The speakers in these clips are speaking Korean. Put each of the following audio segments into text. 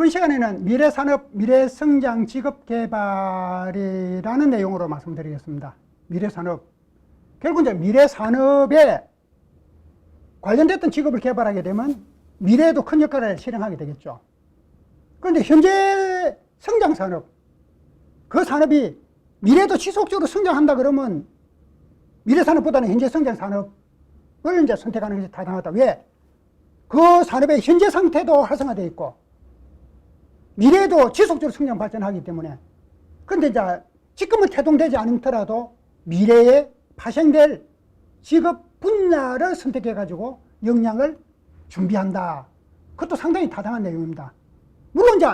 이번 시간에는 미래산업, 미래성장 직업개발이라는 내용으로 말씀드리겠습니다. 미래산업. 결국 이제 미래산업에 관련됐던 직업을 개발하게 되면 미래에도 큰 역할을 실행하게 되겠죠. 그런데 현재 성장산업, 그 산업이 미래에도 지속적으로 성장한다 그러면 미래산업보다는 현재 성장산업을 이제 선택하는 것이 타당하다. 왜? 그 산업의 현재 상태도 활성화되어 있고 미래에도 지속적으로 성장 발전하기 때문에. 그런데 이제 지금은 태동되지 않더라도 미래에 파생될 직업 분야를 선택해 가지고 역량을 준비한다. 그것도 상당히 타당한 내용입니다. 물론 이제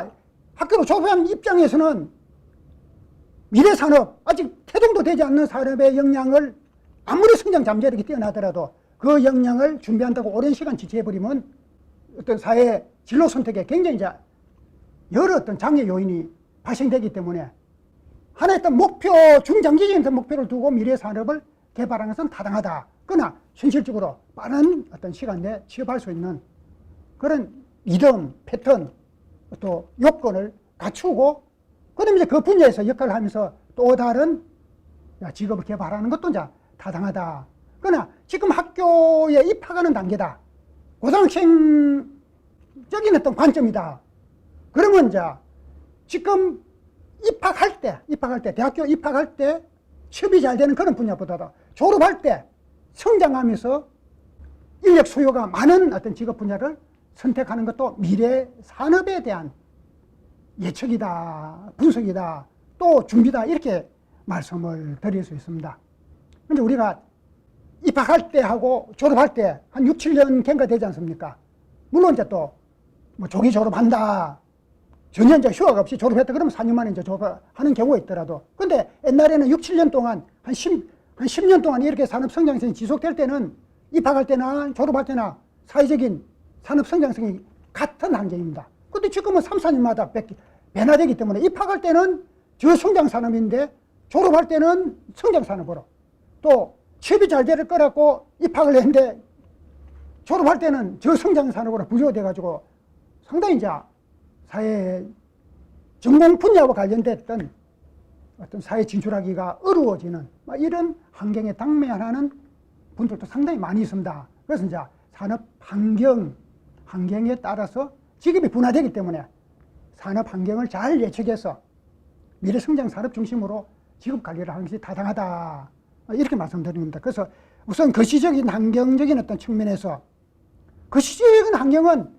학교로 졸업한 입장에서는 미래 산업, 아직 태동도 되지 않는 산업의 역량을 아무리 성장 잠재력이 뛰어나더라도 그 역량을 준비한다고 오랜 시간 지체해버리면 어떤 사회 진로 선택에 굉장히 이제 여러 어떤 장애 요인이 발생되기 때문에 하나의 어떤 목표, 중장기적인 어떤 목표를 두고 미래 산업을 개발하는 것은 타당하다. 그러나 현실적으로 빠른 어떤 시간 내에 취업할 수 있는 그런 리듬, 패턴, 또 요건을 갖추고 그다음에 이제 그 분야에서 역할을 하면서 또 다른 직업을 개발하는 것도 이제 타당하다. 그러나 지금 학교에 입학하는 단계다. 고등학생적인 어떤 관점이다. 그러면 이제 지금 입학할 때, 대학교 입학할 때 취업이 잘 되는 그런 분야보다도 졸업할 때 성장하면서 인력 수요가 많은 어떤 직업 분야를 선택하는 것도 미래 산업에 대한 예측이다, 분석이다, 또 준비다, 이렇게 말씀을 드릴 수 있습니다. 근데 우리가 입학할 때 하고 졸업할 때 한 6, 7년 경과 되지 않습니까? 물론 이제 또 뭐 조기 졸업한다, 전혀 이제 휴학 없이 졸업했다 그러면 4년 만에 이제 졸업하는 경우가 있더라도, 근데 옛날에는 6, 7년 동안 한 10년 동안 이렇게 산업 성장성이 지속될 때는 입학할 때나 졸업할 때나 사회적인 산업 성장성이 같은 환경입니다. 근데 지금은 3, 4년마다 변화되기 때문에 입학할 때는 저성장 산업인데 졸업할 때는 성장 산업으로, 또 취업이 잘 될 거라고 입학을 했는데 졸업할 때는 저성장 산업으로 부조돼 가지고 상당히 이제 사회 전공 분야와 관련됐던 어떤 사회 진출하기가 어려워지는 이런 환경에 당면하는 분들도 상당히 많이 있습니다. 그래서 이제 산업 환경에 따라서 직업이 분화되기 때문에 산업 환경을 잘 예측해서 미래 성장 산업 중심으로 직업 관리를 하는 것이 타당하다. 이렇게 말씀드립니다. 그래서 우선 거시적인 환경적인 어떤 측면에서, 거시적인 환경은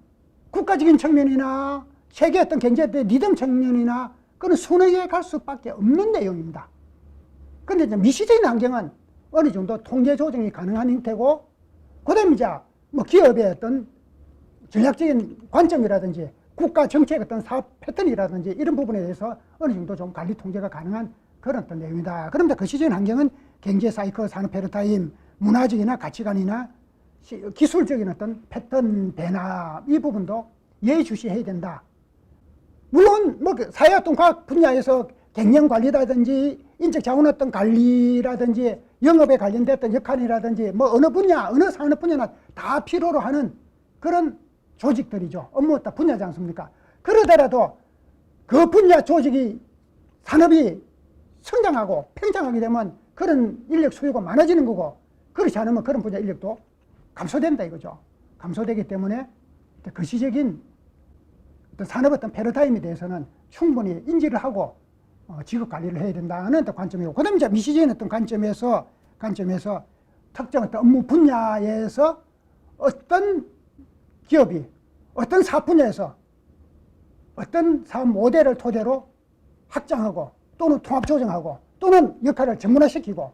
국가적인 측면이나 세계 어떤 경제의 리듬 측면이나 그런 순회에 갈 수밖에 없는 내용입니다. 그런데 이제 미시적인 환경은 어느 정도 통제 조정이 가능한 형태고, 그 다음에 이제 뭐 기업의 어떤 전략적인 관점이라든지 국가 정책 어떤 사업 패턴이라든지 이런 부분에 대해서 어느 정도 좀 관리 통제가 가능한 그런 어떤 내용이다. 그런데 거시적인 환경은 경제 사이클, 산업 패러다임, 문화적이나 가치관이나 기술적인 어떤 패턴 변화, 이 부분도 예의주시해야 된다. 물론 뭐 사회 어떤 과학 분야에서 경영 관리라든지 인적 자원 어떤 관리라든지 영업에 관련됐던 역할이라든지 뭐 어느 분야, 어느 산업 분야나 다 필요로 하는 그런 조직들이죠. 업무 분야지 않습니까? 그러더라도 그 분야 조직이, 산업이 성장하고 팽창하게 되면 그런 인력 수요가 많아지는 거고, 그렇지 않으면 그런 분야 인력도 감소된다 이거죠. 감소되기 때문에 거시적인 어떤 산업 어떤 패러다임에 대해서는 충분히 인지를 하고 직업 관리를 해야 된다는 어떤 관점이고, 그 다음에 이제 미시적인 어떤 관점에서 특정 어떤 업무 분야에서 어떤 기업이 어떤 사업 분야에서 어떤 사업 모델을 토대로 확장하고 또는 통합 조정하고 또는 역할을 전문화시키고,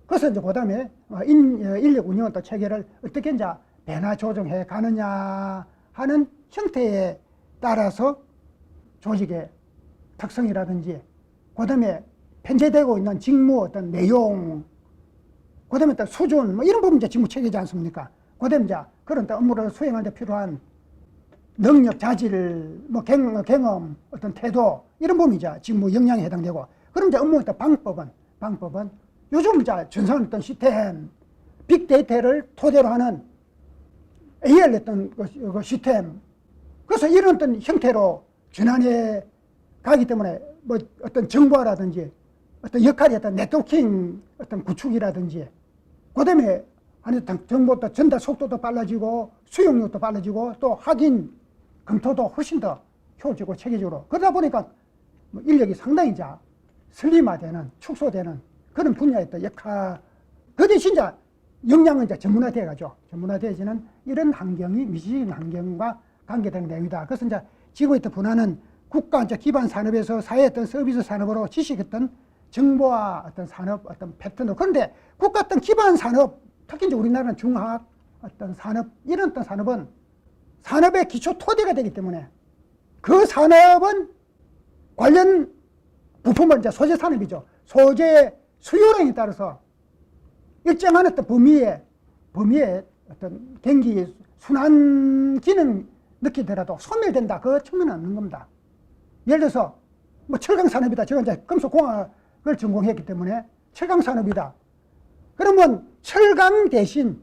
그래서 이제 그 다음에 인력 운영 어떤 체계를 어떻게 이제 변화 조정해 가느냐 하는 형태에 따라서 조직의 특성이라든지, 그 다음에 편제되고 있는 직무 어떤 내용, 그 다음에 또 수준, 뭐 이런 부분 이제 직무 체계지 않습니까? 그 다음에 이제 그런 업무를 수행하는 데 필요한 능력, 자질, 뭐 경험, 어떤 태도, 이런 부분이 이제 직무 역량에 해당되고, 그럼 이제 업무 어떤 방법은 요즘 이제 전산 어떤 시스템, 빅데이터를 토대로 하는 AR 어떤 그 시스템, 그래서 이런 어떤 형태로 지난해 가기 때문에 뭐 어떤 정보라든지 어떤 역할이 어떤 네트워킹 어떤 구축이라든지 그다음에 정보 또 전달 속도도 빨라지고 수용력도 빨라지고 또 확인 검토도 훨씬 더 효율적이고 체계적으로 그러다 보니까 뭐 인력이 상당히 이제 슬림화되는 축소되는 그런 분야의 또 역할 그 대신 이제 역량은 이제 전문화되어 가죠. 전문화되어지는 이런 환경이 미시적인 환경과 관계되는 내용이다. 그래서 이제 지구의 또 분화는 국가 이제 기반 산업에서 사회 어떤 서비스 산업으로 지식했던 정보화 어떤 산업 어떤 패턴으로 그런데 국가 어떤 기반 산업 특히 이제 우리나라는 중화학 어떤 산업 이런 어떤 산업은 산업의 기초 토대가 되기 때문에 그 산업은 관련 부품은 이제 소재 산업이죠. 소재 수요량에 따라서 일정한 어떤 범위에 어떤 경기 순환 기능 느끼더라도 소멸된다. 그 측면은 없는 겁니다. 예를 들어서 뭐 철강 산업이다. 제가 이제 금속공학을 전공했기 때문에 철강 산업이다. 그러면 철강 대신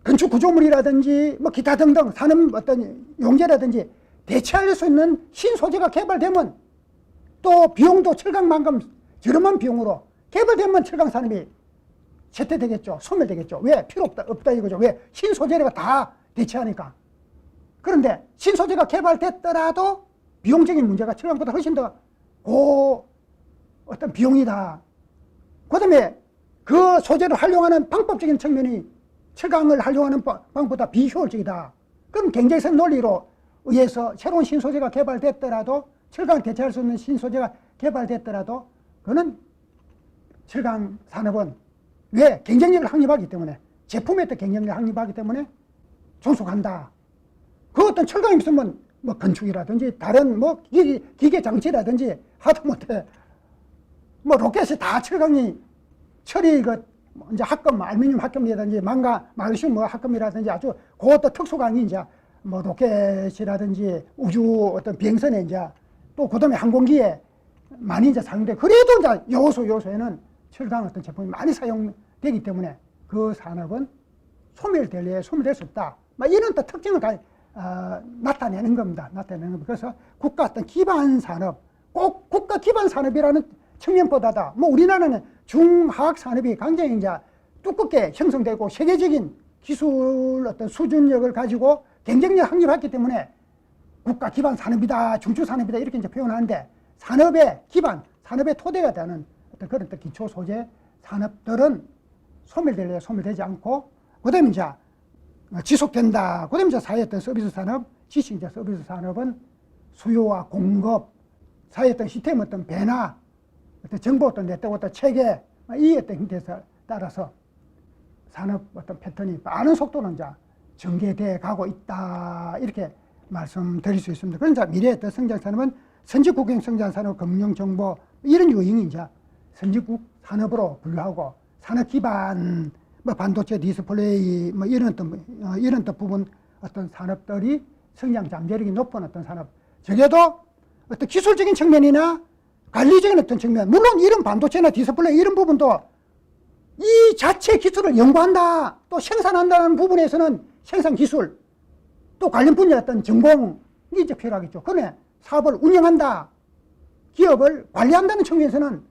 건축 구조물이라든지 뭐 기타 등등 산업 어떤 용재라든지 대체할 수 있는 신소재가 개발되면 또 비용도 철강만큼 저렴한 비용으로 개발되면 철강 산업이 쇠퇴되겠죠. 소멸되겠죠. 왜? 필요 없다 이거죠. 왜? 신소재가 다 대체하니까. 그런데 신소재가 개발됐더라도 비용적인 문제가 철강보다 훨씬 더 어떤 비용이다. 그 다음에 그 소재를 활용하는 방법적인 측면이 철강을 활용하는 방법보다 비효율적이다. 그럼 경제성 논리로 의해서 새로운 신소재가 개발됐더라도 철강을 대체할 수 있는 신소재가 개발됐더라도 그거는 철강 산업은 왜? 경쟁력을 확립하기 때문에 제품에 또 경쟁력을 확립하기 때문에 종속한다. 그 어떤 철강이 있으면 뭐 건축이라든지 다른 뭐 기계 장치라든지 하다못해 뭐 로켓이 다 철강이 철이 이제 합금 알루미늄 합금이라든지 마그네슘 뭐 합금이라든지 아주 그것도 특수강이 이제 뭐 로켓이라든지 우주 어떤 비행선에 이제 또 그다음에 항공기에 많이 이제 사용돼. 그래도 이제 요소에는 철강 어떤 제품이 많이 사용되기 때문에 그 산업은 소멸될 수 없다. 막 이런 또 특징을 나타내는 겁니다. 그래서 국가 어떤 기반 산업, 꼭 국가 기반 산업이라는 측면보다다. 뭐 우리나라는 중화학 산업이 굉장히 이제 두껍게 형성되고 세계적인 기술 어떤 수준력을 가지고 경쟁력 확립했기 때문에 국가 기반 산업이다, 중추 산업이다 이렇게 이제 표현하는데 산업의 기반, 산업의 토대가 되는 어떤 그런 기초 소재 산업들은 소멸되지 않고 그다음에 이제 지속된다. 그다음에 이제 사회 어떤 서비스 산업, 지식 이제 서비스 산업은 수요와 공급, 사회 어떤 시스템 어떤 변화, 어떤 정보 어떤 네트워크 어떤 체계 이 어떤 형태에 따라서 산업 어떤 패턴이 빠른 속도로 이제 전개돼 가고 있다 이렇게 말씀드릴 수 있습니다. 그러니까 미래의 어떤 성장 산업은 선진국형 성장 산업, 금융 정보 이런 유형이 이제 선진국 산업으로 분류하고 산업 기반 뭐 반도체 디스플레이 뭐 이런 어떤 부분 어떤 산업들이 성장 잠재력이 높은 어떤 산업. 적어도 어떤 기술적인 측면이나 관리적인 어떤 측면, 물론 이런 반도체나 디스플레이 이런 부분도 이 자체 기술을 연구한다, 또 생산한다는 부분에서는 생산 기술, 또 관련 분야 어떤 전공이 이제 필요하겠죠. 그러네 사업을 운영한다, 기업을 관리한다는 측면에서는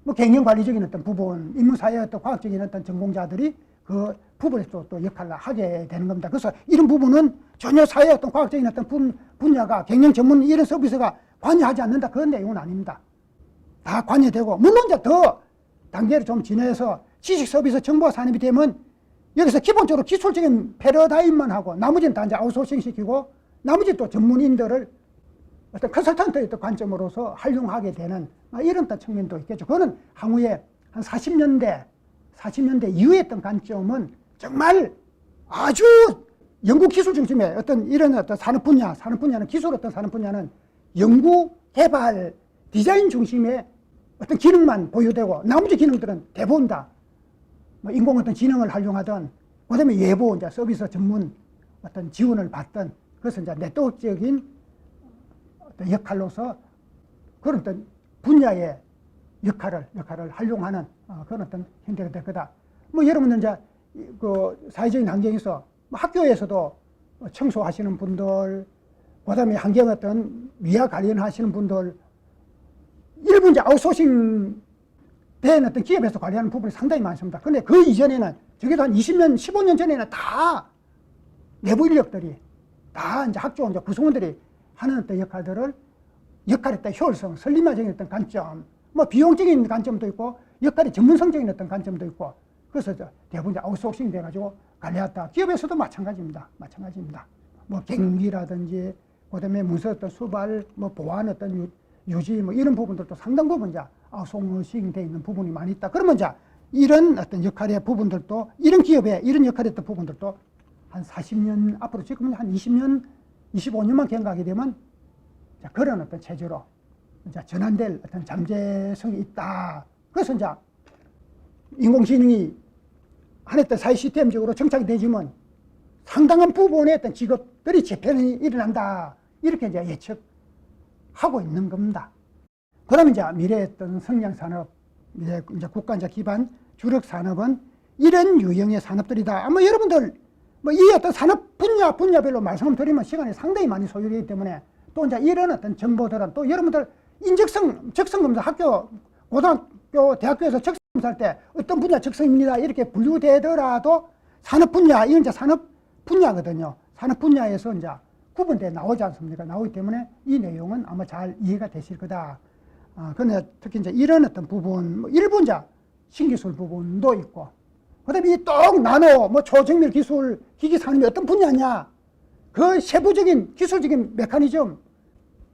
뭐 경영 관리적인 어떤 부분, 인문사회 어떤 과학적인 어떤 전공자들이 그 부분에서 또 역할을 하게 되는 겁니다. 그래서 이런 부분은 전혀 사회 어떤 과학적인 어떤 분야가 경영 전문 이런 서비스가 관여하지 않는다. 그런 내용은 아닙니다. 다 관여되고, 물론 이제 더 단계를 좀 지내서 지식 서비스 정보화 산업이 되면 여기서 기본적으로 기술적인 패러다임만 하고 나머지는 다 이제 아웃소싱 시키고 나머지 또 전문인들을 어떤 컨설턴트의 관점으로서 활용하게 되는 이런 측면도 있겠죠. 그거는 향후에 한 40년대 이후에 했던 관점은 정말 아주 연구 기술 중심의 어떤 이런 어떤 산업 분야는 기술 어떤 산업 분야는 연구, 개발, 디자인 중심의 어떤 기능만 보유되고 나머지 기능들은 대부분 다 뭐 인공 어떤 지능을 활용하든 그다음에 외부 이제 서비스 전문 어떤 지원을 받든 그래서 이제 네트워크적인 어떤 역할로서 그런 어떤 분야의 역할을 활용하는 그런 어떤 형태가 될 거다. 뭐 여러분들 이제 그 사회적인 환경에서 뭐 학교에서도 청소하시는 분들, 그 다음에 환경 어떤 위와 관련하시는 분들, 일부 이제 아웃소싱 된 어떤 기업에서 관리하는 부분이 상당히 많습니다. 근데 그 이전에는, 적어도 한 20년, 15년 전에는 다 내부 인력들이, 다 이제 학교 이제 구성원들이 하는 어떤 역할의 어떤 효율성, 설리마적인 어떤 관점, 뭐 비용적인 관점도 있고, 역할의 전문성적인 어떤 관점도 있고, 그래서 대부분 이제 아웃소싱 돼가지고 관리했다. 기업에서도 마찬가지입니다. 뭐 경기라든지, 그 다음에 문서 어떤 수발, 뭐 보안 어떤 유지, 뭐 이런 부분들도 상당 부분 이제 아웃소싱 돼 있는 부분이 많이 있다. 그러면 이제 이런 어떤 역할의 부분들도, 이런 기업의 이런 역할의 어떤 부분들도 한 40년 앞으로, 지금 한 20년, 25년만 경과하게 되면 그런 어떤 체제로 이제 전환될 어떤 잠재성이 있다. 그래서 이제 인공지능이 한 어떤 사회 시스템적으로 정착이 되지만 상당한 부분의 어떤 직업들이 재편이 일어난다. 이렇게 이제 예측하고 있는 겁니다. 그러면 이제 미래의 어떤 성장 산업, 이제 국가 이제 기반 주력 산업은 이런 유형의 산업들이다. 아마 여러분들 뭐 이 어떤 산업 분야별로 말씀을 드리면 시간이 상당히 많이 소요되기 때문에 또 이제 이런 어떤 정보들은 또 여러분들 적성검사 학교, 고등학교, 대학교에서 적성검사할 때 어떤 분야 적성입니다. 이렇게 분류되더라도 산업 분야, 이건 이제 산업 분야거든요. 산업 분야에서 이제 구분돼 나오지 않습니까? 나오기 때문에 이 내용은 아마 잘 이해가 되실 거다. 근데 특히 이제 이런 어떤 부분, 뭐 일부 이제 신기술 부분도 있고, 그 다음에 이 똑 나노, 뭐 초정밀 기술, 기기 산업이 어떤 분야냐, 그 세부적인 기술적인 메커니즘,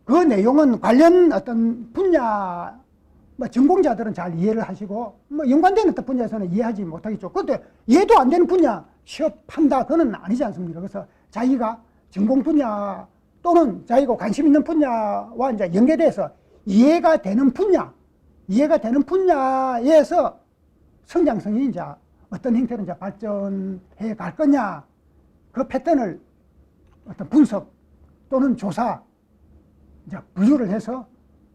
그 내용은 관련 어떤 분야, 뭐 전공자들은 잘 이해를 하시고, 뭐 연관된 어떤 분야에서는 이해하지 못하겠죠. 그런데 이해도 안 되는 분야 취업한다, 그건 아니지 않습니까? 그래서 자기가 전공 분야 또는 자기가 관심 있는 분야와 이제 연계돼서 이해가 되는 분야에서 성장성이 이제 어떤 형태로 이제 발전해 갈 거냐, 그 패턴을 어떤 분석 또는 조사, 이제 분류를 해서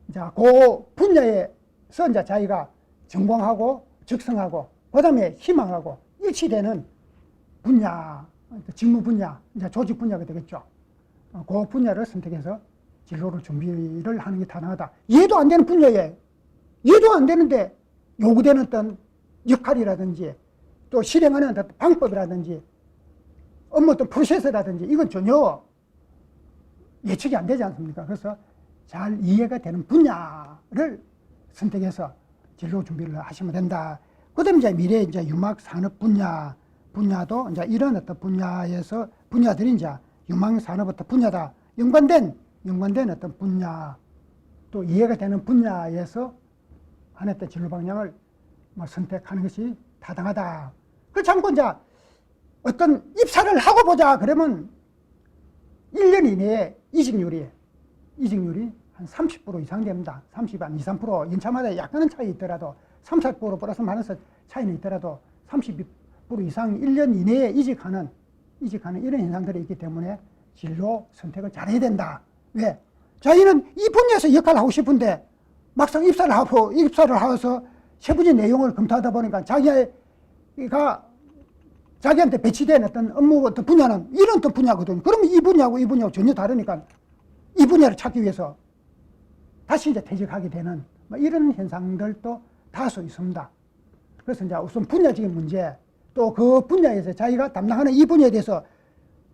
이제 그 분야에서 이제 자기가 전공하고 적성하고 그 다음에 희망하고 일치되는 분야, 직무 분야, 이제 조직 분야가 되겠죠. 그 분야를 선택해서 진로를 준비를 하는 게 타당하다. 이해도 안 되는 분야에, 이해도 안 되는데 요구되는 어떤 역할이라든지 또 실행하는 어떤 방법이라든지 업무 어떤 프로세스라든지 이건 전혀 예측이 안 되지 않습니까? 그래서 잘 이해가 되는 분야를 선택해서 진로 준비를 하시면 된다. 그 다음에 이제 미래 이제 유막 산업 분야도 이제 이런 어떤 분야들이 이제 유막 산업 어떤 분야다. 연관된 어떤 분야, 또 이해가 되는 분야에서 한 어떤 진로 방향을 뭐 선택하는 것이 타당하다. 그렇지 않고 이제 어떤 입사를 하고 보자 그러면 1년 이내에 이직률이 한 30% 이상 됩니다. 30, 한 2, 3% 연차마다 약간은 차이 있더라도 3, 4% 플러스 마이너스 차이는 있더라도 30% 이상 1년 이내에 이직하는 이런 현상들이 있기 때문에 진로 선택을 잘해야 된다. 왜? 자기는 이 분야에서 역할을 하고 싶은데 막상 입사를 하고서 세부적인 내용을 검토하다 보니까 자기한테 배치된 어떤 업무 어떤 분야는 이런 어떤 분야거든요. 그러면 이 분야하고 전혀 다르니까 이 분야를 찾기 위해서 다시 이제 퇴직하게 되는 뭐 이런 현상들도 다수 있습니다. 그래서 이제 우선 분야적인 문제, 또 그 분야에서 자기가 담당하는 이 분야에 대해서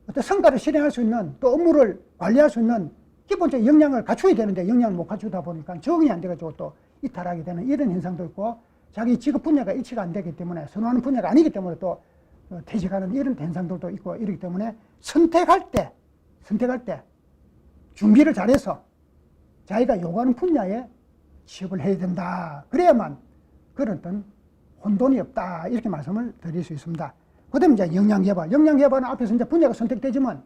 어떤 성과를 실행할 수 있는, 또 업무를 관리할 수 있는 기본적인 역량을 갖춰야 되는데 역량을 못 갖추다 보니까 적응이 안 돼가지고 또 이탈하게 되는 이런 현상도 있고, 자기 직업 분야가 일치가 안 되기 때문에 선호하는 분야가 아니기 때문에 또 퇴직하는 이런 현상들도 있고 이러기 때문에 선택할 때 준비를 잘해서 자기가 요구하는 분야에 취업을 해야 된다. 그래야만 그런 어떤 혼돈이 없다. 이렇게 말씀을 드릴 수 있습니다. 그 다음에 이제 역량개발은 앞에서 이제 분야가 선택되지만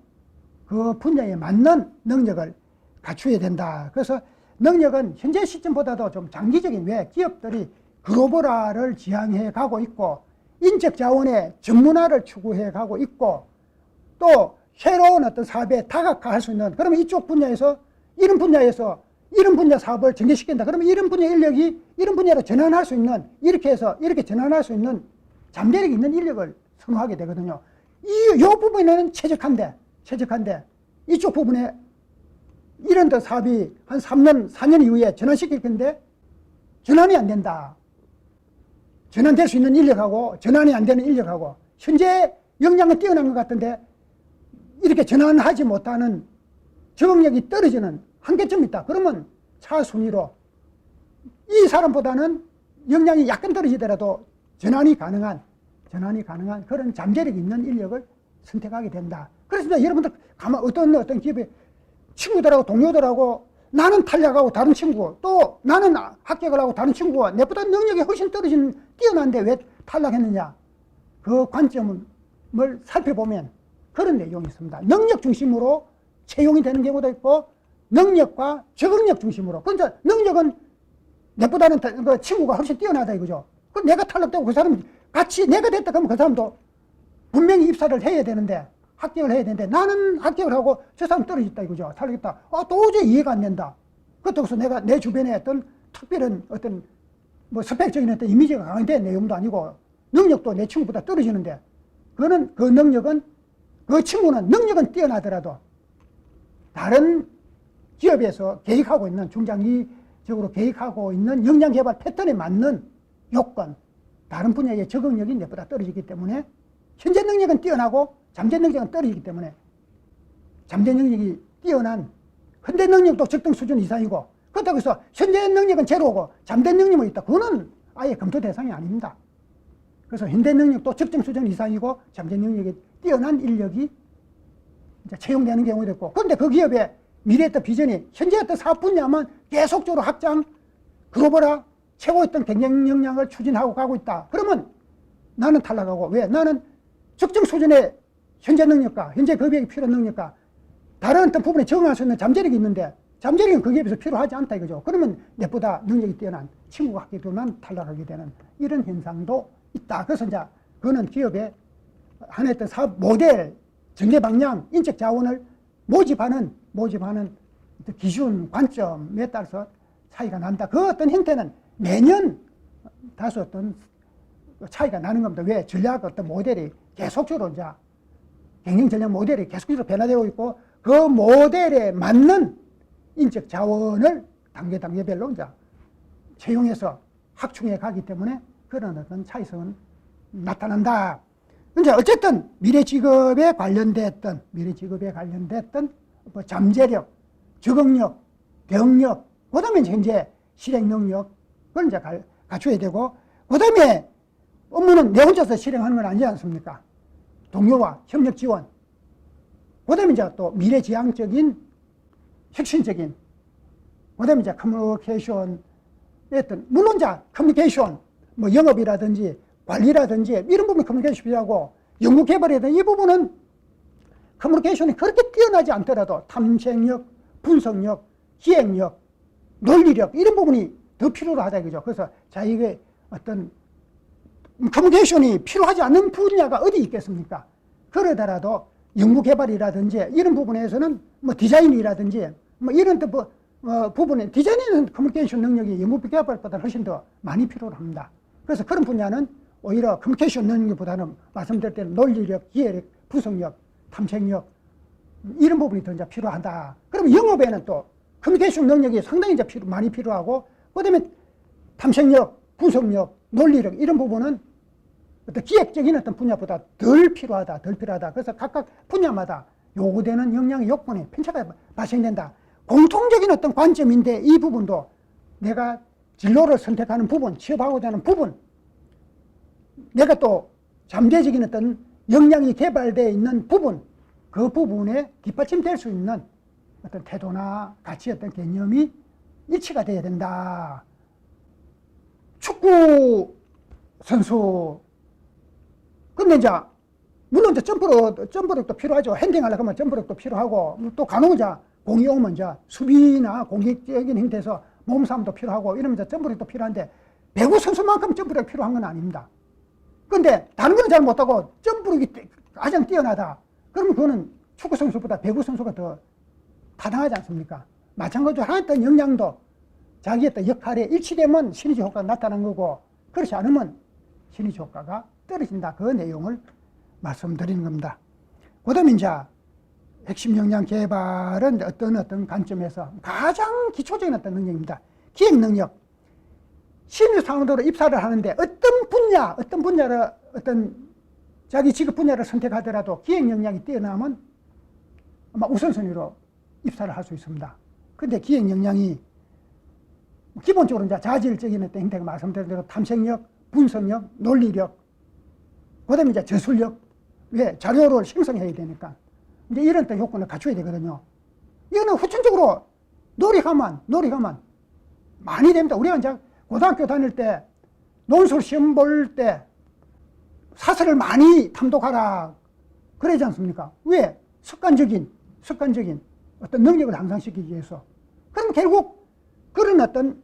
그 분야에 맞는 능력을 갖춰야 된다. 그래서 능력은 현재 시점보다도 좀 장기적인, 왜 기업들이 글로벌화를 지향해 가고 있고 인적 자원의 전문화를 추구해 가고 있고 또 새로운 어떤 사업에 다각화할 수 있는, 그러면 이쪽 분야에서 이런 분야 사업을 전개시킨다. 그러면 이런 분야 인력이 이런 분야로 전환할 수 있는, 이렇게 전환할 수 있는 잠재력이 있는 인력을 선호하게 되거든요. 이 부분에는 최적한데 이쪽 부분에 이런 더 사업이 한 3년, 4년 이후에 전환시킬 건데 전환이 안 된다. 전환될 수 있는 인력하고 전환이 안 되는 인력하고 현재 역량은 뛰어난 것 같은데 이렇게 전환하지 못하는 적응력이 떨어지는 한계점이 있다. 그러면 차순위로 이 사람보다는 역량이 약간 떨어지더라도 전환이 가능한 그런 잠재력이 있는 인력을 선택하게 된다. 그래서 여러분들 어떤 기업에 친구들하고 동료들하고 나는 탈락하고 다른 친구, 또 나는 합격을 하고 다른 친구가 내보다 능력이 훨씬 뛰어난데 왜 탈락했느냐. 그 관점을 살펴보면 그런 내용이 있습니다. 능력 중심으로 채용이 되는 경우도 있고 능력과 적응력 중심으로. 그러니까 능력은 내보다는 그 친구가 훨씬 뛰어나다 이거죠. 그 내가 탈락되고 그 사람 같이 내가 됐다 그러면 그 사람도 분명히 입사를 해야 되는데 합격을 해야 되는데 나는 합격을 하고 저 사람 떨어졌다 이거죠. 탈락했다. 도저히 이해가 안 된다. 그렇다고 해서 내 주변에 어떤 특별한 어떤 스펙적인 어떤 이미지가 강화된 내용도 아니고 능력도 내 친구보다 떨어지는데 그 능력은 그 친구는 능력은 뛰어나더라도 다른 기업에서 계획하고 있는 중장기적으로 계획하고 있는 역량 개발 패턴에 맞는 요건, 다른 분야의 적응력이 내보다 떨어지기 때문에 현재 능력은 뛰어나고 잠재 능력은 떨어지기 때문에 잠재 능력이 뛰어난 현재 능력도 적정 수준 이상이고 그렇다고 해서 현재 능력은 제로고 잠재 능력은 있다. 그거는 아예 검토 대상이 아닙니다. 그래서 현재 능력도 적정 수준 이상이고 잠재 능력이 뛰어난 인력이 이제 채용되는 경우도 있고 그런데 그 기업의 미래의 어떤 비전이 현재 어떤 사업 분야만 계속적으로 확장, 글로벌화, 최고의 어떤 경쟁 역량을 추진하고 가고 있다. 그러면 나는 탈락하고 왜? 나는 적정 수준의 현재 능력과 현재 그 기업에 필요한 능력과 다른 어떤 부분에 적응할 수 있는 잠재력이 있는데 잠재력은 그 기업에서 필요하지 않다 이거죠. 그러면 내보다 능력이 뛰어난 친구가 합격되면 탈락하게 되는 이런 현상도 있다. 그래서 이제 그거는 기업의 하나의 어떤 사업 모델, 전개 방향, 인적 자원을 모집하는 기준, 관점에 따라서 차이가 난다. 그 어떤 형태는 매년 다소 어떤 차이가 나는 겁니다. 왜? 전략 어떤 모델이 계속적으로 이제 경영 전략 모델이 계속적으로 변화되고 있고 그 모델에 맞는 인적 자원을 단계별로 이제 채용해서 확충해 가기 때문에 그런 어떤 차이성은 나타난다. 이제 어쨌든 미래 직업에 관련됐던 잠재력, 적응력, 대응력, 그다음에 현재 실행 능력을 이제 갖춰야 되고, 그다음에 업무는 내 혼자서 실행하는 건 아니지 않습니까? 동료와 협력 지원, 그다음에 이제 또 미래지향적인, 혁신적인, 그다음에 이제 커뮤니케이션, 물론 이제 커뮤니케이션, 영업이라든지 관리라든지 이런 부분 커뮤니케이션이 필요하고, 연구개발이라든지 이 부분은 커뮤니케이션이 그렇게 뛰어나지 않더라도 탐색력, 분석력, 기획력, 논리력 이런 부분이 더 필요로 하다 이거죠. 그래서 자기의 어떤 커뮤니케이션이 필요하지 않는 분야가 어디 있겠습니까? 그러더라도 연구개발이라든지 이런 부분에서는 디자인이라든지 이런 부분에 디자인에는 커뮤니케이션 능력이 연구개발보다 훨씬 더 많이 필요로 합니다. 그래서 그런 분야는 오히려 커뮤니케이션 능력보다는 말씀드릴 때는 논리력, 기획력, 분석력, 탐색력 이런 부분이 더 이제 필요하다. 그러면 영업에는 또 커뮤니케이션 능력이 상당히 이제 많이 필요하고, 그다음에 탐색력, 분석력, 논리력 이런 부분은 어떤 기획적인 어떤 분야보다 덜 필요하다. 그래서 각각 분야마다 요구되는 역량의 요건이 편차가 발생된다. 공통적인 어떤 관점인데 이 부분도 내가 진로를 선택하는 부분, 취업하고자 하는 부분, 내가 또 잠재적인 어떤 역량이 개발되어 있는 부분, 그 부분에 뒷받침될 수 있는 어떤 태도나 가치 어떤 개념이 일치가 돼야 된다. 축구 선수, 근데 이제 물론 이제 점프력도 필요하죠. 핸딩하려고 하면 점프력도 필요하고, 또 간혹 이제 공이 오면 이제 수비나 공격적인 형태에서 몸싸움도 필요하고 이러면 이제 점프력도 필요한데 배구 선수만큼 점프력이 필요한 건 아닙니다. 근데 다른 건 잘 못하고 점프력이 가장 뛰어나다. 그러면 그거는 축구 선수보다 배구 선수가 더 타당하지 않습니까? 마찬가지로 하였던 역량도 자기의 어떤 역할에 일치되면 시너지 효과가 나타나는 거고, 그렇지 않으면 시너지 효과가 떨어진다. 그 내용을 말씀드리는 겁니다. 그 다음에 이제 핵심 역량 개발은 어떤 관점에서 가장 기초적인 어떤 능력입니다. 기획 능력. 신입사원으로 입사를 하는데 어떤 분야를 자기 직업 분야를 선택하더라도 기획 역량이 뛰어나면 아마 우선순위로 입사를 할 수 있습니다. 근데 기획 역량이 기본적으로 이제 자질적인 어떤 형태가 말씀드린 대로 탐색력, 분석력, 논리력, 그다음에 이제 저술력, 왜 자료를 생성해야 되니까 이제 이런 또 요건을 갖춰야 되거든요. 이거는 후천적으로 노력하면 많이 됩니다. 우리가 이제 고등학교 다닐 때 논술 시험 볼 때 사설을 많이 탐독하라 그러지 않습니까? 왜? 습관적인 어떤 능력을 향상시키기 위해서. 그럼 결국 그런 어떤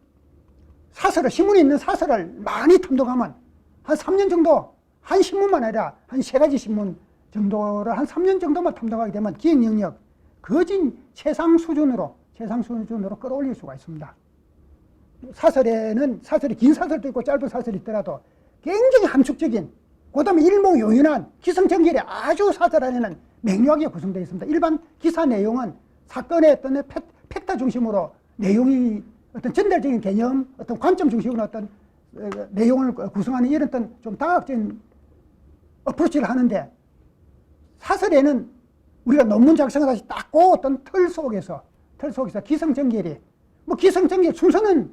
사설을, 신문에 있는 사설을 많이 탐독하면 한 3년 정도, 한 신문만 아니라 한 3가지 신문 정도를 한 3년 정도만 탐독하게 되면 기획 영역 거진 최상 수준으로 끌어올릴 수가 있습니다. 사설이 긴 사설도 있고 짧은 사설이 있더라도 굉장히 함축적인, 그 다음에 일목요연한 기성전결이 아주 사설 안에는 명료하게 구성되어 있습니다. 일반 기사 내용은 사건의 어떤 팩트 중심으로 내용이 어떤 전달적인 개념, 어떤 관점 중심으로 어떤 내용을 구성하는 이런 어떤 좀 다각적인 어프로치를 하는데, 사설에는 우리가 논문 작성을 다시 딱 그 어떤 틀 속에서 기성전결이, 기성전결 순서는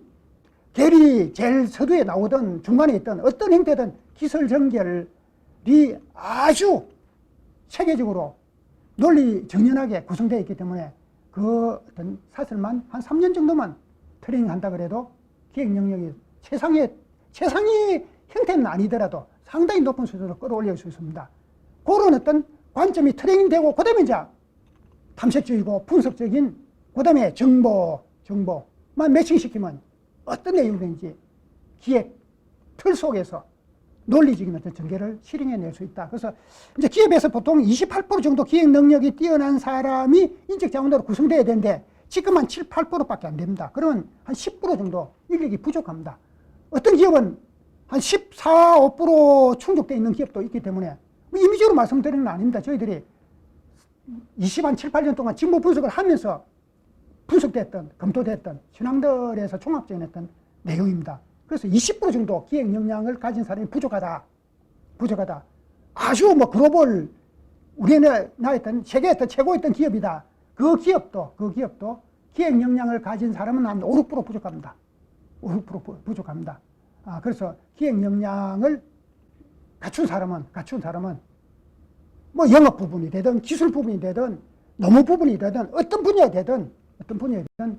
결이 제일 서두에 나오든 중간에 있든 어떤 형태든 기성전결이 아주 체계적으로 논리 정연하게 구성되어 있기 때문에 그 어떤 사설만 한 3년 정도만 트레이닝 한다 그래도 기획 영역이 최상의 형태는 아니더라도 상당히 높은 수준으로 끌어올릴 수 있습니다. 그런 어떤 관점이 트레이닝 되고, 그 다음에 이제 탐색적이고 분석적인, 그 다음에 정보만 매칭시키면 어떤 내용인지 기획 틀 속에서 논리적인 어떤 전개를 실행해낼 수 있다. 그래서 이제 기업에서 보통 28% 정도 기획 능력이 뛰어난 사람이 인적 자원으로 구성돼야 되는데 지금 한 7, 8%밖에 안 됩니다. 그러면 한 10% 정도 인력이 부족합니다. 어떤 기업은 한 14, 5% 충족되어 있는 기업도 있기 때문에 임의적으로 말씀드리는 건 아닙니다. 저희들이 7, 8년 동안 직무 분석을 하면서 분석됐던, 검토됐던 신앙들에서 종합적인 어떤 내용입니다. 그래서 20% 정도 기획 역량을 가진 사람이 부족하다. 아주 글로벌, 우리나라에 세계에 최고의 기업이다. 그 기업도 기획 역량을 가진 사람은 한 5, 6% 부족합니다. 5, 6% 부족합니다. 그래서 기획 역량을 갖춘 사람은 영업 부분이 되든 기술 부분이 되든 노무 부분이 되든 어떤 분야에 되든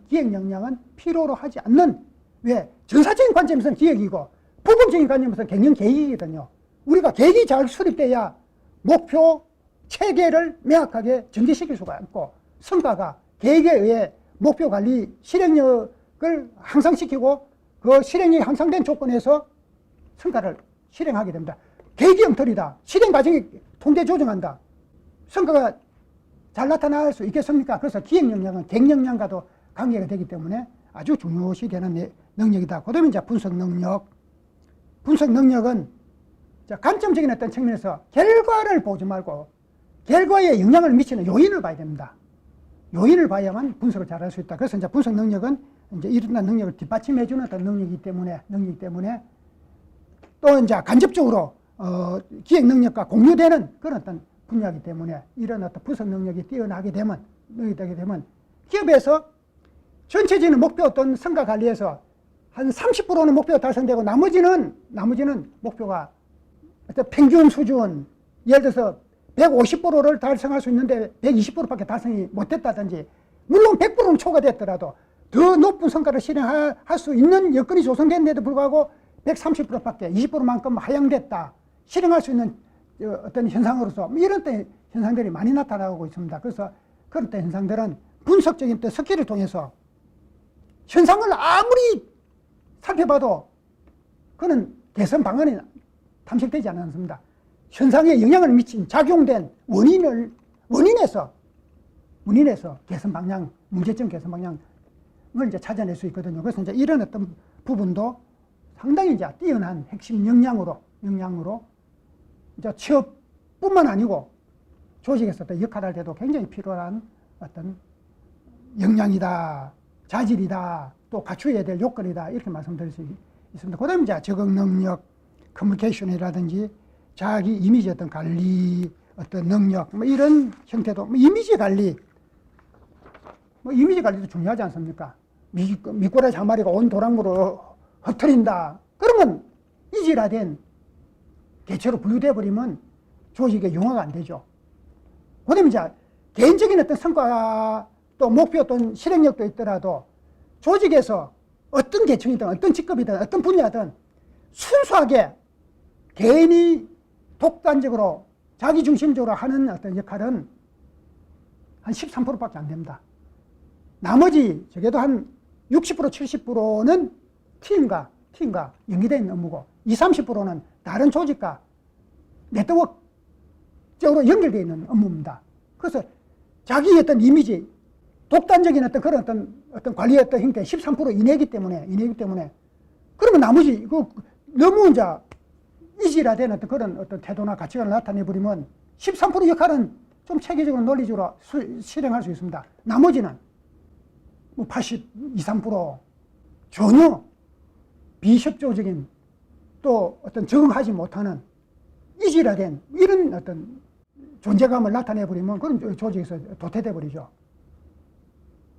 기획 역량은 필요로 하지 않는, 왜? 전사적인 관점에서는 기획이고 부분적인 관점에서는 경영 계획이거든요. 우리가 계획이 잘 수립돼야 목표 체계를 명확하게 전개시킬 수가 있고, 성과가 계획에 의해 목표 관리 실행력을 향상시키고 그 실행력이 향상된 조건에서 성과를 실행하게 됩니다. 계획이 엉터리다, 실행 과정이 통제 조정한다, 성과가 잘 나타날 수 있겠습니까? 그래서 기획 역량은 객 역량과도 관계가 되기 때문에 아주 중요시 되는 능력이다. 그 다음에 이제 분석 능력은 관점적인 어떤 측면에서 결과를 보지 말고 결과에 영향을 미치는 요인을 봐야 됩니다. 요인을 봐야만 분석을 잘할 수 있다. 그래서 이제 분석 능력은 이제 이런 능력을 뒷받침해주는 어떤 능력이기 때문에 또 이제 간접적으로 기획 능력과 공유되는 그런 어떤 분야이기 때문에 이런 어떤 분석 능력이 뛰어나게 되면 기업에서 전체적인 목표 어떤 성과 관리에서 한 30%는 목표가 달성되고 나머지는 목표가 어떤 평균 수준, 예를 들어서 150%를 달성할 수 있는데 120%밖에 달성이 못했다든지, 물론 100%는 초과됐더라도 더 높은 성과를 실행할 수 있는 여건이 조성됐는데도 불구하고 130%밖에 20%만큼 하향됐다, 실행할 수 있는 어떤 현상으로서 이런 현상들이 많이 나타나고 있습니다. 그래서 그런 현상들은 분석적인 스킬을 통해서 현상을 아무리 살펴봐도 그는 개선 방안이 탐색되지 않았습니다. 현상에 영향을 미친 작용된 원인에서 개선 방향, 문제점 개선 방향을 이제 찾아낼 수 있거든요. 그래서 이제 이런 어떤 부분도 상당히 이제 뛰어난 핵심 역량으로 이제 취업뿐만 아니고 조직에서 또 역할을 할 때도 굉장히 필요한 어떤 역량이다, 자질이다, 또 갖추어야 될 요건이다, 이렇게 말씀드릴 수 있습니다. 그 다음에 이제 적응 능력, 커뮤니케이션이라든지 자기 이미지 어떤 관리, 어떤 능력, 뭐 이런 형태도, 뭐 이미지 관리, 뭐 이미지 관리도 중요하지 않습니까? 미꾸라지 한 마리가 온 도랑물을 흩트린다. 그러면 이질화된 개체로 분류돼 버리면 조직의 융화가 안 되죠. 그 다음에 이제 개인적인 어떤 성과 또 목표 또는 실행력도 있더라도 조직에서 어떤 계층이든 어떤 직급이든 어떤 분야든 순수하게 개인이 독단적으로 자기중심적으로 하는 어떤 역할은 한 13%밖에 안 됩니다. 나머지 적어도 한 60%, 70%는 팀과 연계되어 있는 업무고 20, 30%는 다른 조직과 네트워크적으로 연결되어 있는 업무입니다. 그래서 자기의 어떤 이미지, 독단적인 어떤 그런 어떤 관리의 어떤 형태 13% 이내이기 때문에 그러면 나머지 너무 이제 이질화된 어떤 그런 어떤 태도나 가치관을 나타내 버리면 13% 역할은 좀 체계적으로 논리적으로 실행할 수 있습니다. 나머지는 뭐 82, 3% 전혀 비협조적인 또 어떤 적응하지 못하는 이질화된 이런 어떤 존재감을 나타내 버리면 그런 조직에서 도태돼 버리죠.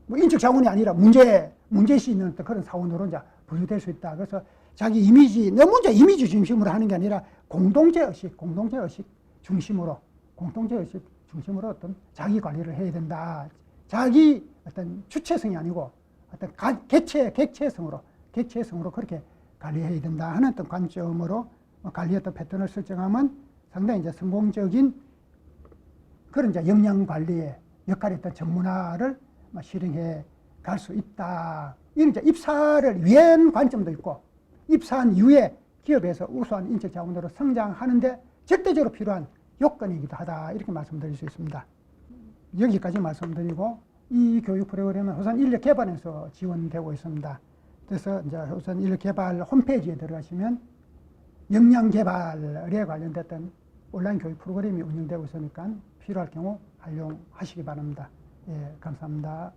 뭐 인적 자원이 아니라 문제의식 있는 그런 사원으로 이제 분류될 수 있다. 그래서 자기 이미지, 너무 이제 이미지 중심으로 하는 게 아니라 공동체의식 중심으로 어떤 자기 관리를 해야 된다. 자기 어떤 주체성이 아니고 어떤 객체성으로 그렇게 관리해야 된다 하는 어떤 관점으로 관리 어떤 패턴을 설정하면 상당히 이제 성공적인 그런 이제 역량 관리의 역할이 어떤 전문화를 실행해 갈 수 있다. 이런 이제 입사를 위한 관점도 있고, 입사한 이후에 기업에서 우수한 인적 자원으로 성장하는데 절대적으로 필요한 요건이기도 하다. 이렇게 말씀드릴 수 있습니다. 여기까지 말씀드리고, 이 교육 프로그램은 호산 인력 개발에서 지원되고 있습니다. 그래서 이제 호산 인력 개발 홈페이지에 들어가시면 역량 개발에 관련됐던 온라인 교육 프로그램이 운영되고 있으니까 필요할 경우 활용하시기 바랍니다. 예, 감사합니다.